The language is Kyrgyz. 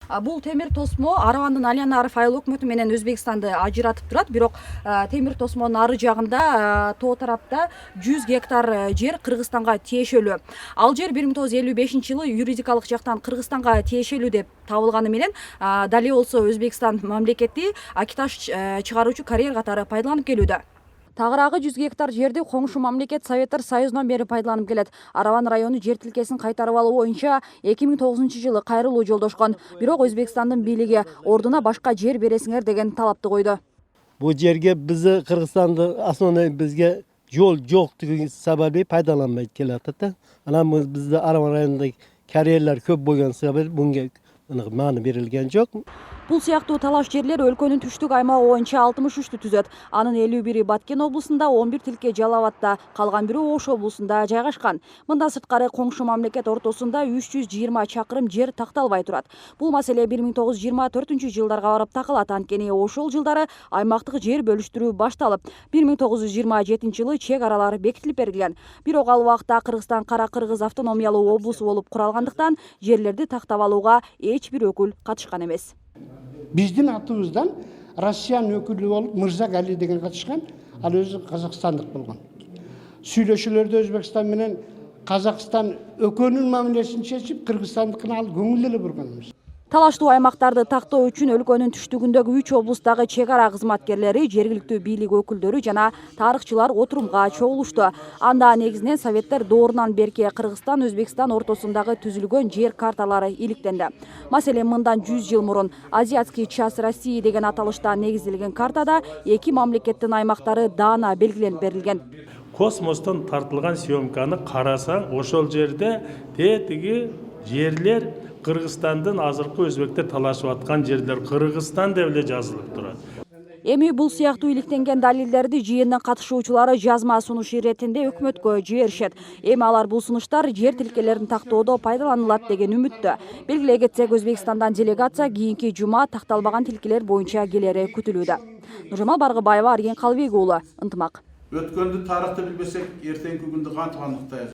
Бул темир тосмо Арабандын Алиана Рафаэл өкмөтү менен Өзбекстанды ажыратып турат. Бирок темир тосмонун ары жагында тоо тарапта 100 гектар жер Кыргызстанга тиешелүү. Ал жер 1955-жылы юридикалык жактан Кыргызстанга тиешелүү деп табылганы менен дале болсо Өзбекстан мамлекети Акиташ чыгаруучу карьер катары пайдаланып келүүдө. Тагыраагы 100 гектар жерди коңшу мамлекет Советтер Союзунан бери пайдаланып келет. Арабан району жер тилкесин кайтарып алуу боюнча 2009-жылы кайрылуу жолдошкон. Бирок Өзбекстандын бийлиги ордуна башка жер бересиңер деген талапты койду. Bu жерге bizi Kırgızistan'da aslında bizge yol yo'qligi sababli foydalanmay kelyapti. Ana bizde Aravan rayonundagi kariyerler köp bo'lgani sababli bunga ma'ni berilgan yo'q. Бул сыяктуу талаш жерлер өлкөнүн түштүк аймагы боюнча 63-тү түзөт. Анын 51-и Баткен облусунда, 11 тилке Жалал абадта, калган бирөө Ош облусунда жайгашкан. Мында сырткары коңшу мамлекет ортосунда 320 чакырым жер такталбай турат. Бул маселе 1924-жылдарга барып такылат. Анткени ошол жылдары аймактык жер бөлүштүрүү башталып, 1927-жылы чек аралары бекитилип берилген. Бирок ал убакта Кыргызстан Кара Кыргыз автономиялуу облусу болуп куралгандыктан жерлерди тактап алууга эч бир өкүл катышкан эмес. Биздин атыбыздан Россиян өкүлү болуп Мырза Гали деген катышкан, ал өзү казакстандык болгон. Сүйлөшүүлөрдө Өзбекстан менен Казакстан өкөнүн мамилесин чечип, Кыргызстандыкына ал көңүл эле бурган эмес. Талаштуу аймактарды тактоо үчүн өлкөнүн түштүгүндөгү 3 облустагы чек ара кызматкерлери, жергиликтүү бийлик өкүлдөрү жана тарыхчылар отурумга чогулушту. Анда негизинен Советтер доорунан берки Кыргызстан Өзбекстан ортосундагы түзүлгөн жер карталары иликтенди. Маселен, мындан 100 жыл мурун Азиатский час России деген аталышта негизделген картада эки мамлекеттин аймактары даана белгиленип берилген. Космостон тартылган съемканы карасаң, ошол жерде тетиги жерлер Кыргызстандын азыркы өзбектер талашып аткан жерлер Кыргызстан деп эле жазылып турат. Эми бул сыяктуу иликтенген далилдерди жыйындын катышуучулары жазма сунуш иретинде өкмөткө жиберишет. Эми алар бул сунуштар жер тилкелерин тактоодо пайдаланылат деген үмүттө. Белгилей кетсек, Өзбекстандан делегация кийинки жума такталбаган тилкелер боюнча келери күтүлүүдө. Нуржамал Баргыбаева, Арген Калбек уулу, Ынтымак. Өткөндү тарыхты билбесек, эртеңки күндү кантип аныктайбыз?